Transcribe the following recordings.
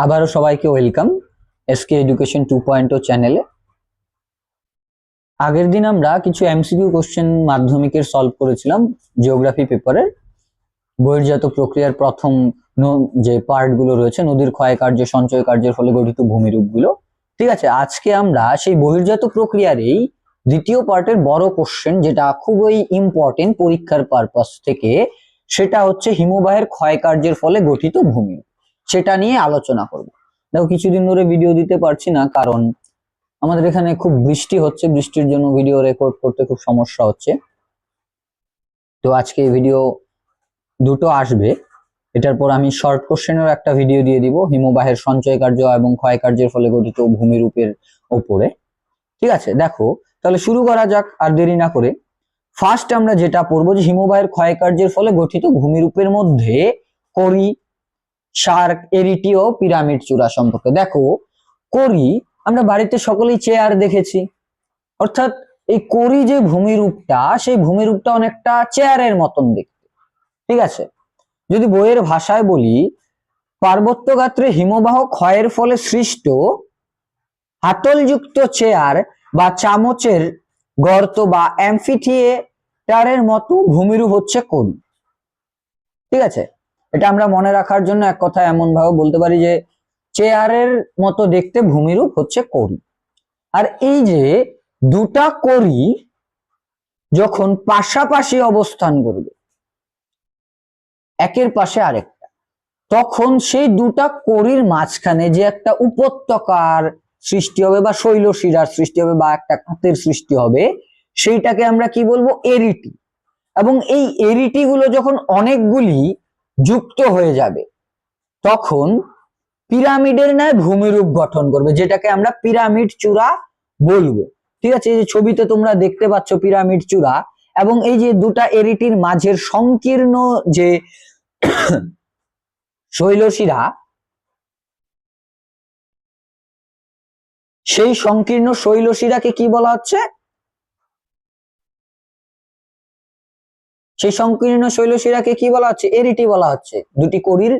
আবারও সবাইকে welcome SK education 2.0 চ্যানেলে। আগের দিন আমরা কিছু এমসিকিউ কোশ্চেন মাধ্যমিকের সলভ করেছিলাম জিওগ্রাফি পেপারের বহির্জাত প্রক্রিয়ার প্রথম যে পার্টগুলো রয়েছে, নদীর ক্ষয় কার্য, সঞ্চয় কার্যের ফলে গঠিত ভূমিরূপগুলো। ঠিক আছে, আজকে আমরা সেই বহির্জাত প্রক্রিয়ার এই দ্বিতীয় পার্টের বড় কোশ্চেন, যেটা খুবই ইম্পর্টেন্ট পরীক্ষার পারপাস থেকে, সেটা হচ্ছে হিমবাহের ক্ষয় কার্যের ফলে গঠিত ভূমিরূপ, সেটা নিয়ে আলোচনা করব। দেখো, কিছুদিন ধরে ভিডিও দিতে পারছি না, কারণ আমাদের এখানে খুব বৃষ্টি হচ্ছে, বৃষ্টির জন্য ভিডিও রেকর্ড করতে খুব সমস্যা হচ্ছে। তো আজকে ভিডিও দুটো আসবে, এটার পর আমি শর্ট কোশ্চেনের একটা ভিডিও দিয়ে দিব হিমবাহের সঞ্চয় কার্য এবং ক্ষয় কার্যের ফলে গঠিত ভূমিরূপের উপরে। ঠিক আছে, দেখো তাহলে শুরু করা যাক আর দেরি না করে। ফার্স্ট আমরা যেটা পড়বো যে হিমবাহের ক্ষয় কার্যের ফলে গঠিত ভূমিরূপের মধ্যে করি, শার্ক, এরিটি ও পিরামিড চূড়া সম্পর্কে। দেখো, করি আমরা বাড়িতে সকলেই চেয়ার দেখেছি, অর্থাৎ এই করি যে ভূমিরূপটা, সেই ভূমিরূপটা অনেকটা চেয়ারের মতন দেখতে। ঠিক আছে, যদি বইয়ের ভাষায় বলি, পার্বত্য গাত্রে হিমবাহ ক্ষয়ের ফলে সৃষ্ট হাতলযুক্ত চেয়ার বা চামচের গর্ত বা অ্যাম্ফিথিয়েটারের মতো ভূমিরূপ হচ্ছে করি। ঠিক আছে, এটা আমরা মনে রাখার জন্য এক কথা এমন ভাবে বলতে পারি যে চেয়ারের মতো দেখতে ভূমিরূপ হচ্ছে করি। আর এই যে দুটা করি যখন পাশাপাশি অবস্থান করবে একের পাশে আরেকটা, তখন সেই দুটা করির মাঝখানে যে একটা উপত্যকার সৃষ্টি হবে বা শৈলশিরার সৃষ্টি হবে বা একটা খাতের সৃষ্টি হবে, সেইটাকে আমরা কি বলবো? এরিটি। এবং এই এরিটি গুলো যখন অনেকগুলি যুক্ত হয়ে যাবে, তখন পিরামিডের ন্যায় ভূমিরূপ গঠন করবে, যেটাকে আমরা পিরামিড চূড়া বলবো। ঠিক আছে, এই যে ছবিতে তোমরা দেখতে পাচ্ছ পিরামিড চূড়া, এবং এই যে দুটা এরিটির মাঝের সংকীর্ণ যে শৈলশিরা, সেই সংকীর্ণ শৈলশিরাকে কি বলা হচ্ছে? সেই সংকীর্ণ শৈলশিরাকে কি বলা হচ্ছে? এরিটি বলা হচ্ছে। দুটি করির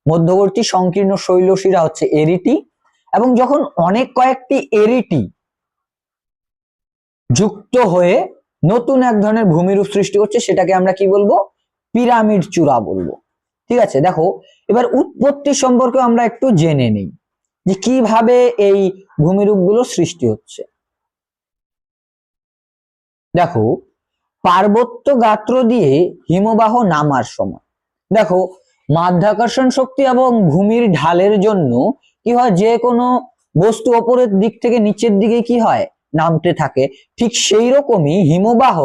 মধ্যবর্তী সংকীর্ণ শৈলশিরা হচ্ছে এরিটি। এবং যখন অনেক কয়েকটি এরিটি যুক্ত হয়ে নতুন এক ধরনের ভূমিরূপ সৃষ্টি হচ্ছে, সেটাকে আমরা কি বলবো? পিরামিড চূড়া বলবো। ঠিক আছে, দেখো এবার উৎপত্তি সম্পর্কে আমরা একটু জেনে নিই যে কিভাবে এই ভূমিরূপগুলো সৃষ্টি হচ্ছে। দেখো, পার্বত্য গাত্র দিয়ে হিমবাহ নামার সময়, দেখো মাধ্যাকর্ষণ শক্তি এবং ভূমির ঢালের জন্য কি হয়, যে কোনো বস্তু ওপরের দিক থেকে নিচের দিকে কি হয়, নামতে থাকে। ঠিক সেই রকমই হিমবাহ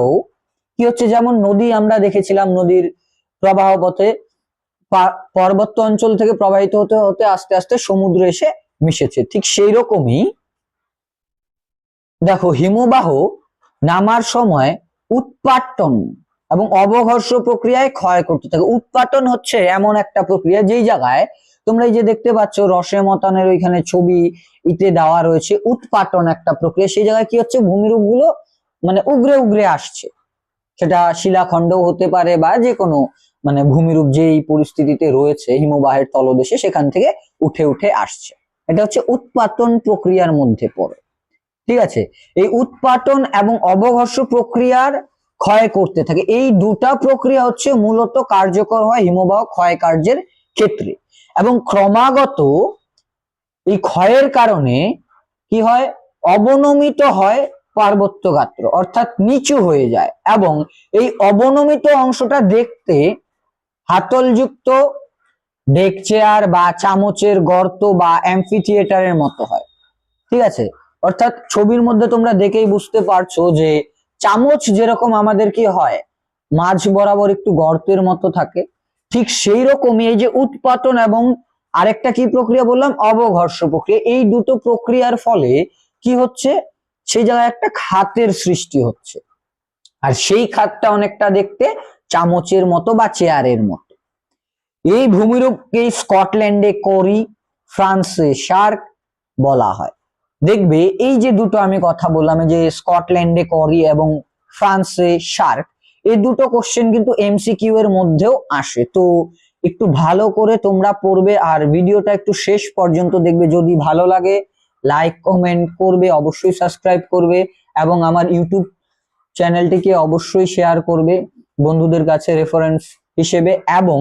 কি হচ্ছে, যেমন নদী আমরা দেখেছিলাম, নদীর প্রবাহ পথে পার্বত্য অঞ্চল থেকে প্রবাহিত হতে হতে আস্তে আস্তে সমুদ্রে এসে মিশেছে। ঠিক সেই রকমই দেখো, হিমবাহ নামার সময় উৎপাটন এবং অবঘর্ষ প্রক্রিয়ায় ক্ষয় করতে থাকে। উৎপাটন হচ্ছে এমন একটা প্রক্রিয়া, যেই জায়গায় তোমরা এই যে দেখতে পাচ্ছ রসে মতানের ওইখানে ছবি ইতে দেওয়া রয়েছে, উৎপাটন একটা প্রক্রিয়া। সেই জায়গায় কি হচ্ছে, ভূমিরূপ গুলো মানে উগরে উগরে আসছে, সেটা শিলাখণ্ড হতে পারে বা যে কোনো মানে ভূমিরূপ যেই পরিস্থিতিতে রয়েছে হিমবাহের তলদেশে, সেখান থেকে উঠে উঠে আসছে। এটা হচ্ছে উৎপাটন প্রক্রিয়ার মধ্যে পড়ে। ঠিক আছে, এই উৎপাটন এবং অবঘর্ষ প্রক্রিয়ার ক্ষয় করতে থাকে। এই দুটা প্রক্রিয়া হচ্ছে মূলত কার্যকর হয় হিমবাহ ক্ষয় কার্যের ক্ষেত্রে। এবং ক্রমাগত এই ক্ষয়ের কারণে কি হয়, অবনমিত হয় পার্বত্য গাত্র, অর্থাৎ নিচু হয়ে যায়। এবং এই অবনমিত অংশটা দেখতে হাতলযুক্ত ডেক চেয়ার বা চামচের গর্ত বা অ্যাম্ফিথিয়েটারের মতো হয়। ঠিক আছে, অর্থাৎ ছবির মধ্যে তোমরা দেখেই বুঝতে পারছো যে চামচ যেরকম আমাদের কি হয়, মাঝ বরাবর একটু গর্তের মতো থাকে, ঠিক সেই রকমই এই যে উৎপাটন এবং আরেকটা কি প্রক্রিয়া বললাম, অবঘর্ষ প্রক্রিয়া, এই দুটো প্রক্রিয়ার ফলে কি হচ্ছে, সেই জায়গায় একটা খাতের সৃষ্টি হচ্ছে। আর সেই খাতটা অনেকটা দেখতে চামচের মতো বা চেয়ারের মতো। এই ভূমিরূপকে স্কটল্যান্ডে করি, ফ্রান্সে শার্ক বলা হয়। দেখবে এই যে দুটো আমি কথা বললাম, যে স্কটল্যান্ডে করি এবং ফ্রান্সে শার্ক, এই দুটো কোশ্চেন কিন্তু এমসিকিউ এর মধ্যেও আসে। তো একটু ভালো করে তোমরা পড়বে আর ভিডিওটা একটু শেষ পর্যন্ত দেখবে। যদি ভালো লাগে লাইক কমেন্ট করবে, অবশ্যই সাবস্ক্রাইব করবে এবং আমার ইউটিউব চ্যানেলটিকে অবশ্যই শেয়ার করবে বন্ধুদের কাছে রেফারেন্স হিসেবে। এবং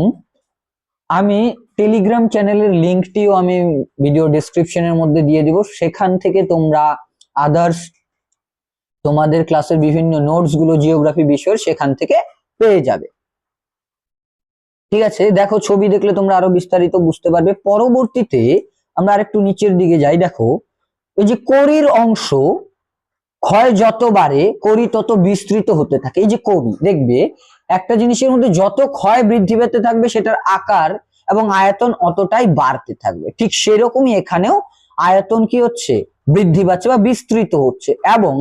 আমি টেলিগ্রাম চ্যানেলের লিঙ্কটিও আমি ভিডিও ডেসক্রিপশনের মধ্যে দিয়ে দিব, সেখান থেকে তোমরা আদার্স তোমাদের ক্লাসের বিভিন্ন নোটস গুলো জিওগ্রাফি বিষয়ের সেখান থেকে পেয়ে যাবে। ঠিক আছে, দেখো ছবি দেখলে তোমরা আরো বিস্তারিত বুঝতে পারবে। পরবর্তীতে আমরা আরেকটু নিচের দিকে যাই। দেখো এই যে করির অংশ ক্ষয় যত বাড়ে করি তত বিস্তৃত হতে থাকে। এই যে করি, দেখবে একটা জিনিসের মধ্যে যত ক্ষয় বৃদ্ধি পেতে থাকবে সেটার আকার এবং আয়তন অতটাই বাড়তে থাকবে। ঠিক সেরকমই এখানেও আয়তন কি হচ্ছে, বৃদ্ধি পাচ্ছে বা বিস্তৃত হচ্ছে। এবং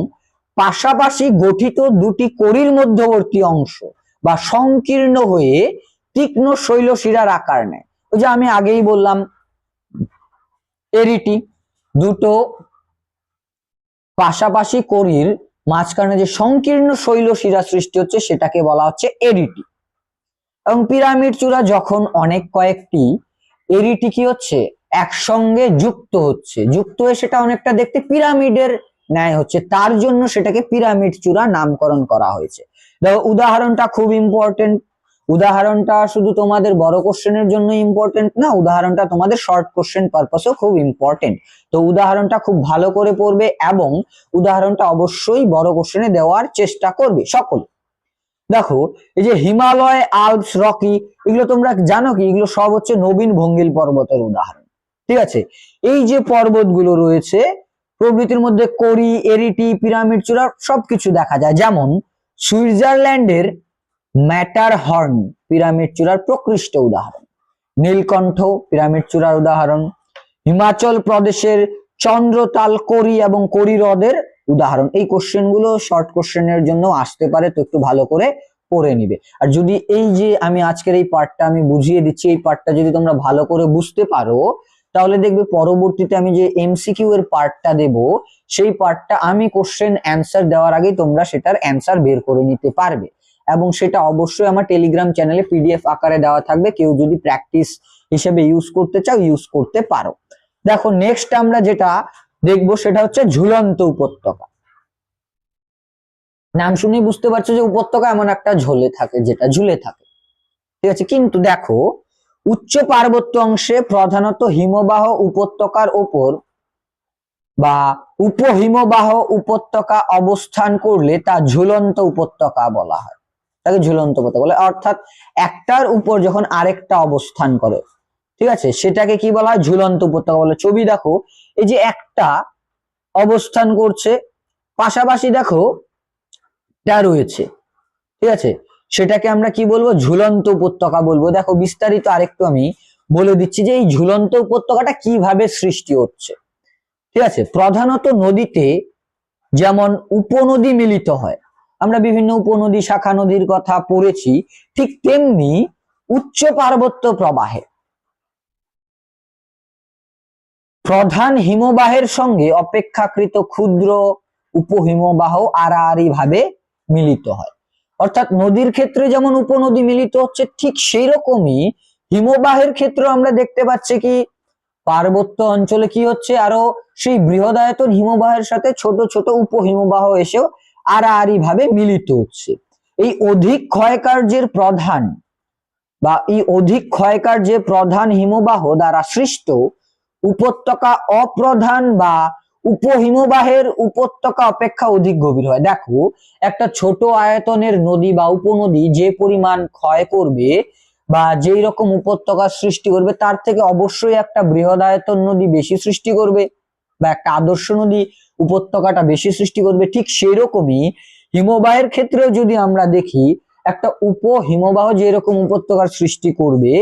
পাশাপাশি গঠিত দুটি করির মধ্যবর্তী অংশ বা সংকীর্ণ হয়ে তীক্ষ্ণ শৈলশিরার আকার নেয়। ওই যে আমি আগেই বললাম এরিটি, দুটো পাশাপাশি করির মাঝখানে যে সংকীর্ণ শৈলশিরা সৃষ্টি হচ্ছে সেটাকে বলা হচ্ছে এরিটি। এবং পিরামিড চূড়া যখন অনেক কয়েকটি এরিটি কি হচ্ছে একসঙ্গে যুক্ত হচ্ছে, যুক্ত হয়ে সেটা অনেকটা দেখতে পিরামিডের ন্যায় হচ্ছে, তার জন্য সেটাকে পিরামিড চূড়া নামকরণ করা হয়েছে। দেখো উদাহরণটা খুব ইম্পর্টেন্ট, উদাহরণটা শুধু তোমাদের বড় কোশ্চেনের জন্য ইম্পর্টেন্ট না, উদাহরণটা তোমাদের শর্ট কোশ্চেন পারপাসেও খুব ইম্পর্টেন্ট। তো উদাহরণটা খুব ভালো করে পড়বে এবং উদাহরণটা অবশ্যই বড় কোশ্চেনে দেওয়ার চেষ্টা করবে সকলে। দেখো এই যে হিমালয়, আল্পস, রকি, এগুলো তোমরা জানো কি, এগুলো সব হচ্ছে নবীন ভঙ্গিল পর্বতের উদাহরণ। ঠিক আছে, এই যে পর্বতগুলো রয়েছে প্রভৃতির মধ্যে করি, এরিটি, পিরামিড চূড়া সবকিছু দেখা যায়। যেমন সুইজারল্যান্ডের ম্যাটারহর্ন পিরামিড চূড়ার প্রকৃষ্ট উদাহরণ, নীলকণ্ঠ পিরামিড চূড়ার উদাহরণ, হিমাচল প্রদেশের চন্দ্রতাল করি এবং করি হ্রদের উদাহরণ। এই কোশ্চেন গুলো শর্ট কোশ্চেনের জন্য আসতে পারে, তো একটু ভালো করে পড়ে নিবে। আর যদি এই যে আমি আজকের এই পার্টটা আমি বুঝিয়ে দিচ্ছি, এই পার্টটা যদি তোমরা ভালো করে বুঝতে পারো তাহলে দেখবে পরবর্তীতে আমি যে এমসিকিউ এর পার্টটা দেব সেই পার্টটা আমি কোশ্চেন অ্যান্সার দেওয়ার আগেই তোমরা সেটার অ্যান্সার বের করে নিতে পারবে। এবং সেটা অবশ্যই আমার টেলিগ্রাম চ্যানেলে পিডিএফ আকারে দেওয়া থাকবে, কেউ যদি প্র্যাকটিস হিসেবে ইউজ করতে চাও ইউজ করতে পারো। দেখো নেক্সট আমরা যেটা দেখবো সেটা হচ্ছে ঝুলন্ত উপত্যকা। নাম শুনেই বুঝতে পারছো যে উপত্যকা এমন একটা ঝুলে থাকে, যেটা ঝুলে থাকে। ঠিক আছে, কিন্তু দেখো উচ্চ পার্বত্য অংশে প্রধানত হিমবাহ উপত্যকার ওপর বা উপহিমবাহ উপত্যকা অবস্থান করলে তা ঝুলন্ত উপত্যকা বলা হয়। তাকে ঝুলন্ত উপত্যকা বলে, অর্থাৎ একটার উপর যখন আরেকটা অবস্থান করে, ঠিক আছে, সেটাকে কি বলা হয়, ঝুলন্ত উপত্যকা বলে। ছবি দেখো এই যে একটা অবস্থান করছে, পাশাপাশি দেখো টা রয়েছে, ঠিক আছে, সেটাকে আমরা কি বলবো, ঝুলন্ত উপত্যকা বলবো। দেখো বিস্তারিত আরেকটু আমি বলে দিচ্ছি যে এই ঝুলন্ত উপত্যকাটা কিভাবে সৃষ্টি হচ্ছে। ঠিক আছে, প্রধানত নদীতে যেমন উপনদী মিলিত হয়, আমরা বিভিন্ন উপনদী শাখা নদীর কথা পড়েছি, ঠিক তেমনি উচ্চ পার্বত্য প্রবাহে প্রধান হিমবাহের সঙ্গে অপেক্ষাকৃত ক্ষুদ্র উপহিমবাহ আড়াআড়ি ভাবে মিলিত হয়। অর্থাৎ নদীর ক্ষেত্রে যেমন উপনদী মিলিত হচ্ছে, ঠিক সেই রকমই হিমবাহের ক্ষেত্রে আমরা দেখতে পাচ্ছি কি পার্বত্য অঞ্চলে কি হচ্ছে, আরো সেই বৃহদায়তন হিমবাহের সাথে ছোট ছোট উপহিমবাহ এসেও আড়াআড়ি ভাবে মিলিত হচ্ছে। এই অধিক ক্ষয়কার্যের প্রধান বা এই অধিক ক্ষয়কার্যের প্রধান হিমবাহ দ্বারা সৃষ্ট উপত্যকা অপ্রধান বা উপহিমবাহের উপত্যকা অপেক্ষা অধিক গভীর হয়। দেখো একটা ছোট আয়তনের নদী বা উপনদী যে পরিমাণ ক্ষয় করবে বা যেই রকম উপত্যকা সৃষ্টি করবে, তার থেকে অবশ্যই একটা বৃহদায়তন নদী বেশি সৃষ্টি করবে বা একটা আদর্শ নদী উপত্যকাটা বেশি সৃষ্টি করবে। ঠিক সেই রকমই হিমবাহের ক্ষেত্রেও যদি আমরা দেখি, একটা উপহিমবাহ যেরকম উপত্যকার সৃষ্টি করবে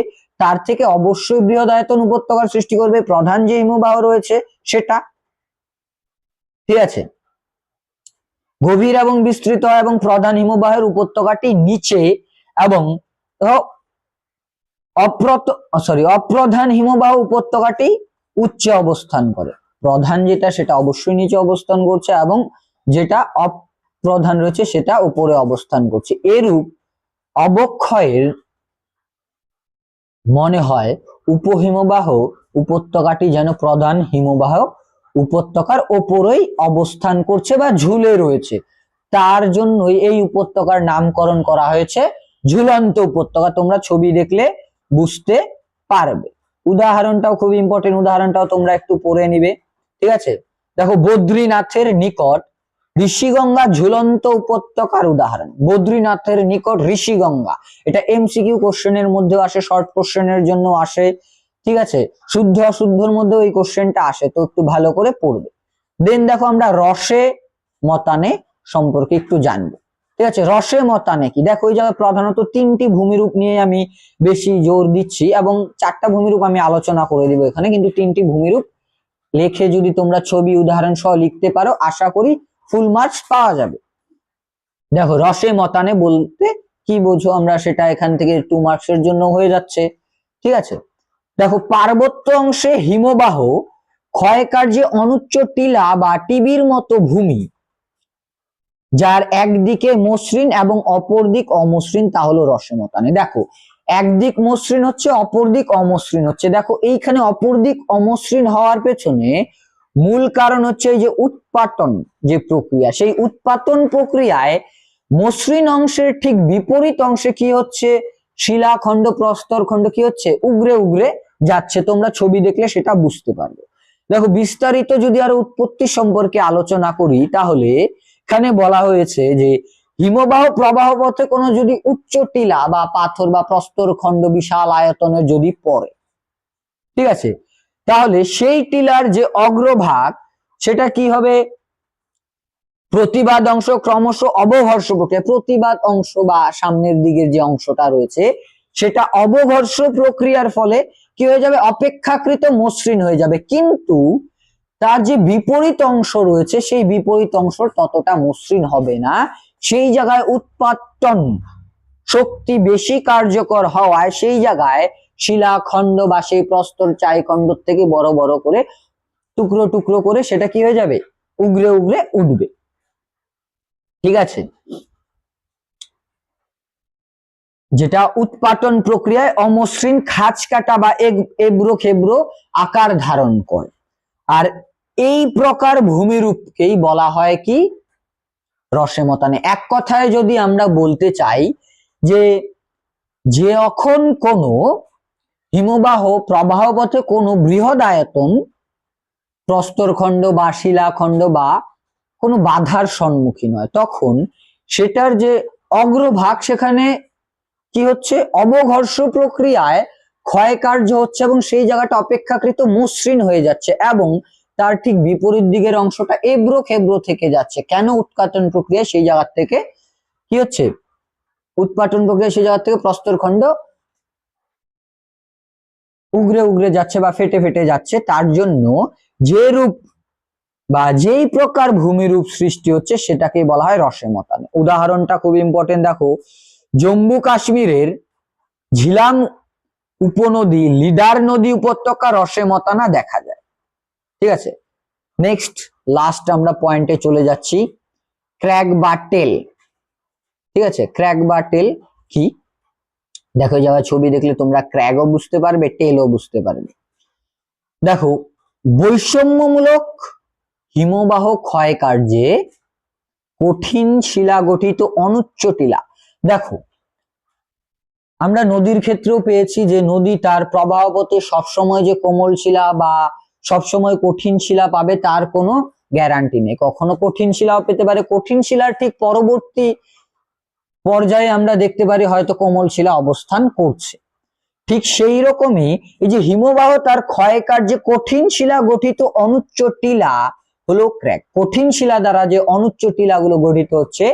তার থেকে অবশ্যই বৃহদায়তন উপত্যকার সৃষ্টি করবে প্রধান যে হিমবাহ রয়েছে সেটা। ঠিক আছে, গভীর এবং বিস্তৃত এবং প্রধান হিমবাহের উপত্যকাটি নিচে এবং অপ্রধান হিমবাহ উপত্যকাটি উচ্চে অবস্থান করে। প্রধান যেটা সেটা অবশ্যই নিচে অবস্থান করছে এবং যেটা অপ্রধান রয়েছে সেটা উপরে অবস্থান করছে। এরূপ অবক্ষয়ের মনে হয় উপহিমবাহ উপত্যকাটি যেন প্রধান হিমবাহ উপত্যকার ওপরেই অবস্থান করছে বা ঝুলে রয়েছে, তার জন্যই এই উপত্যকার নামকরণ করা হয়েছে ঝুলন্ত উপত্যকা। তোমরা ছবি দেখলে বুঝতে পারবে। উদাহরণটাও খুব ইম্পর্টেন্ট, উদাহরণটাও তোমরা একটু পড়ে নিবে। ঠিক আছে, দেখো বদ্রীনাথের নিকট ঋষিগঙ্গা ঝুলন্ত উপত্যকার উদাহরণ। বদ্রীনাথের নিকট ঋষিগঙ্গা, এটা এমসিকিউ কোশ্চেনের মধ্যেও আসে, শর্ট কোশ্চেনের জন্য আসে। ঠিক আছে, শুদ্ধ অশুদ্ধর মধ্যেও এই কোশ্চেনটা আসে, তো একটু ভালো করে পড়বে। দেন দেখো আমরা রসে মতানে সম্পর্কে একটু জানবো। ঠিক আছে, রসে মতানে কি? দেখো ওই জায়গায় প্রধানত তিনটি ভূমিরূপ নিয়ে আমি বেশি জোর দিচ্ছি এবং চারটা ভূমিরূপ আমি আলোচনা করে দিব এখানে, কিন্তু তিনটি ভূমিরূপ লেখে যদি তোমরা ছবি উদাহরণ সহ লিখতে পারো আশা করি ফুল মার্কস পাওয়া যাবে। দেখো রসে মতানে বলতে কি বোঝো আমরা, সেটা এখান থেকে 2 মার্কসের জন্য হয়ে যাচ্ছে। ঠিক আছে, দেখো পার্বত্য অংশে হিমবাহ ক্ষয়কার্যে অনুচ্চ টিলা বা টিবির মতো ভূমি, যার একদিকে মসৃণ এবং অপর দিক অমসৃণ, তা হলো রসে মতানে। দেখো একদিক মসৃণ হচ্ছে, অপর দিক অমসৃণ হচ্ছে। দেখো এইখানে অপর দিক অমসৃণ হওয়ার পেছনে মূল কারণ হচ্ছে এই যে উৎপাটন যে প্রক্রিয়া, সেই উৎপাটন প্রক্রিয়ায় মসৃণ অংশের ঠিক বিপরীত অংশে কি হচ্ছে, শিলাখণ্ড প্রস্তর খণ্ড কি হচ্ছে, উগরে উগরে যাচ্ছে। তোমরা ছবি দেখলে সেটা বুঝতে পারবে। দেখো বিস্তারিত যদি আরো উৎপত্তি সম্পর্কে আলোচনা করি, তাহলে এখানে বলা হয়েছে যে হিমবাহ প্রবাহ পথে কোনো যদি উচ্চ টিলা বা পাথর বা প্রস্তর খণ্ড বিশাল আয়তনের যদি পড়ে, ঠিক আছে, তাহলে সেই টিলার যে অগ্রভাগ সেটা কি হবে, প্রতিবাদ অংশ ক্রমশ অবঘর্ষ প্রক্রিয়া, প্রতিবাদ অংশ বা সামনের দিকের যে অংশটা রয়েছে সেটা অবঘর্ষ প্রক্রিয়ার ফলে কি হয়ে যাবে, অপেক্ষাকৃত মসৃণ হয়ে যাবে। কিন্তু তার যে বিপরীত অংশ রয়েছে সেই বিপরীত অংশ ততটা মসৃণ হবে না। সেই জায়গায় উৎপাটন শক্তি বেশি কার্যকর হওয়ায় সেই জায়গায় শিলাখণ্ড বা সেই প্রস্তর চাইখণ্ড থেকে বড় বড় করে টুকরো টুকরো করে সেটা কি হয়ে যাবে, উগরে উগরে উঠবে। ঠিক আছে, যেটা উৎপাটন প্রক্রিয়ায় অমসৃণ খাঁজ কাটা বা এবড়ো খেবড়ো আকার ধারণ করে। আর এই প্রকার ভূমিরূপকেই বলা হয় কি, রসে মতানে। এক কথায় যদি আমরা বলতে চাই যে যখন কোনো হিমবাহ প্রবাহ পথে কোনো বৃহৎ আয়তন প্রস্তরখণ্ড বা শিলাখণ্ড বা কোনো বাধার সম্মুখীন হয়, তখন সেটার যে অগ্রভাগ সেখানে কি হচ্ছে, অবঘর্ষ প্রক্রিয়ায় ক্ষয় কার্য হচ্ছে এবং সেই জায়গাটা অপেক্ষাকৃত মসৃণ হয়ে যাচ্ছে এবং তার ঠিক বিপরীত দিকের অংশটা এবড়ো খেবড়ো থেকে যাচ্ছে। কেন? উৎপাটন প্রক্রিয়া সেই জায়গা থেকে কি হচ্ছে, উৎপাটন প্রক্রিয়া সেই জায়গা থেকে প্রস্তরখণ্ড উগরে উগরে যাচ্ছে বা ফেটে ফেটে যাচ্ছে, তার জন্য যে রূপ বা যেই প্রকার ভূমিরূপ সৃষ্টি হচ্ছে সেটাকে বলা হয় রসে মতানে। উদাহরণটা খুব ইম্পর্টেন্ট, দেখো জম্মু কাশ্মীরের ঝিলাম উপনদী লিডার নদী উপত্যকা রসে মতানা দেখা যায়। ঠিক আছে, নেক্সট লাস্ট আমরা পয়েন্টে চলে যাচ্ছি, ক্র্যাগ বা টেল। ঠিক আছে, ক্র্যাগ বা টেল কি? দেখো যাওয়া ছবি দেখলে তোমরা ক্র্যাগও বুঝতে পারবে, টেলও বুঝতে পারবে। দেখো বৈষম্যমূলক হিমবাহ ক্ষয় কার্যে কঠিন শিলা গঠিত অনুচ্চ টিলা। দেখো আমরা নদীর ক্ষেত্রেও পেয়েছি যে নদী তার প্রবাহ পথে সবসময় যে কোমল শিলা বা সবসময় কঠিন শিলা পাবে তার কোনো গ্যারান্টি নেই। কখনো কঠিন শিলাও পেতে পারে, কঠিন শিলার ঠিক পরবর্তী পর্যায়ে আমরা দেখতে পারি হয়তো কোমল শিলা অবস্থান করছে। ঠিক সেই রকমই এই যে হিমবাহ তার ক্ষয় কার্যে কঠিন শিলা গঠিত অনুচ্চ টিলা হলো ক্র্যাক। কঠিন শিলা দ্বারা যে অনুচ্চ টিলাগুলো গঠিত হচ্ছে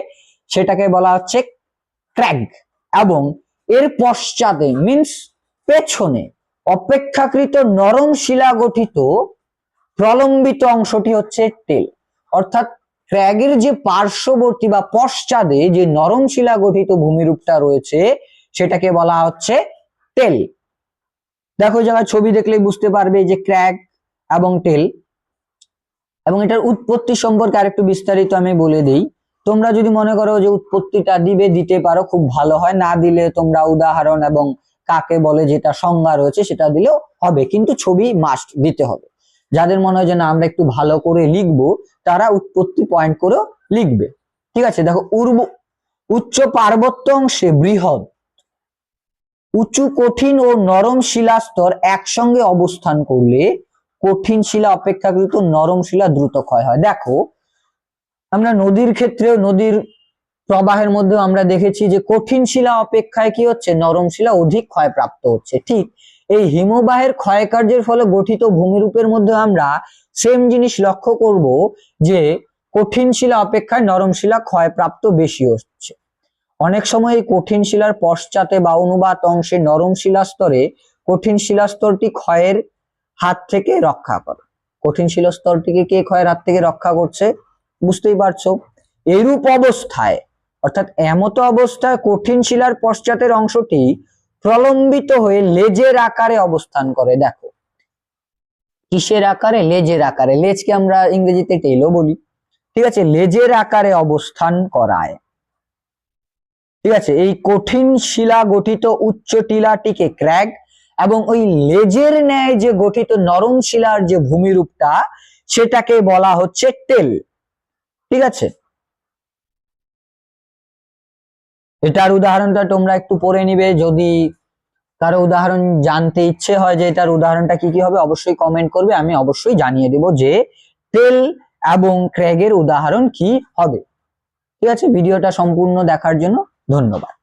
সেটাকে বলা হচ্ছে ক্র্যাক, এবং এর পশ্চাতে মিন্স পেছনে অপেক্ষাকৃত নরম শিলা গঠিত প্রলম্বিত অংশটি হচ্ছে টেল। অর্থাৎ ক্র্যাগের যে পার্শ্ববর্তী বা পশ্চাদে যে নরম শিলা গঠিত ভূমিরূপটা রয়েছে সেটাকে বলা হচ্ছে টেল। দেখো যারা ছবি দেখলেই বুঝতে পারবে যে ক্র্যাগ এবং টেল। এবং এটার উৎপত্তি সম্পর্কে আরেকটু বিস্তারিত আমি বলে দিই। তোমরা যদি মনে করো যে উৎপত্তিটা দিতে পারো খুব ভালো হয়, না দিলে তোমরা উদাহরণ এবং কাকে বলে যেটা সংজ্ঞা রয়েছে সেটা দিলেও হবে, কিন্তু ছবি মাস্ট দিতে হবে। যাদের মনে হয় যে না আমরা একটু ভালো করে লিখবো তারা উৎপত্তি পয়েন্ট করেও লিখবে। ঠিক আছে, দেখো উচ্চ পার্বত্য অংশে বৃহৎ উঁচু কঠিন ও নরম শিলাস্তর একসঙ্গে অবস্থান করলে কঠিন শিলা অপেক্ষাকৃত নরম শিলা দ্রুত ক্ষয় হয়। দেখো আমরা নদীর ক্ষেত্রেও, নদীর প্রবাহের মধ্যে আমরা দেখেছি যে কঠিন শিলা অপেক্ষায় কি হচ্ছে, নরম শিলা অধিক ক্ষয়প্রাপ্ত হচ্ছে। ঠিক এই হিমবাহের ক্ষয়কার্যের ফলে গঠিত ভূমিরূপের মধ্যে আমরা সেম জিনিস লক্ষ্য করব যে কঠিন শিলা অপেক্ষায় নরম শিলা ক্ষয়প্রাপ্ত বেশি হচ্ছে। অনেক সময় এই কঠিন শিলার পশ্চাতে বা অনুবাত অংশে নরম শিলাস্তরে কঠিন শিলাস্তরটি ক্ষয়ের হাত থেকে রক্ষা করে। কঠিন শিলাস্তরটিকে কে ক্ষয়ের হাত থেকে রক্ষা করছে বুঝতেই পারছো। এরূপ অবস্থায় অর্থাৎ এমতো অবস্থায় কঠিন শিলার পশ্চাতের অংশটি প্রলম্বিত হয়ে লেজের আকারে অবস্থান করে। দেখো কিসের আকারে, লেজের আকারে। লেজকে আমরা ইংরেজিতে টেলও বলি। ঠিক আছে, লেজের আকারে অবস্থান করায়। ঠিক আছে, এই কঠিন শিলা গঠিত উচ্চ টিলাটিকে ক্র্যাগ এবং ওই লেজের ন্যায় যে গঠিত নরম শিলার যে ভূমিরূপটা সেটাকে বলা হচ্ছে টেল। ঠিক আছে, এটার উদাহরণটা তোমরা একটু পড়ে নিবে। যদি কারো উদাহরণ জানতে ইচ্ছে হয় যে এটার উদাহরণটা কি কি হবে অবশ্যই কমেন্ট করবে, আমি অবশ্যই জানিয়ে দেব যে টেল এবং ক্র্যাগের উদাহরণ কি হবে। ঠিক আছে, ভিডিওটা সম্পূর্ণ দেখার জন্য ধন্যবাদ।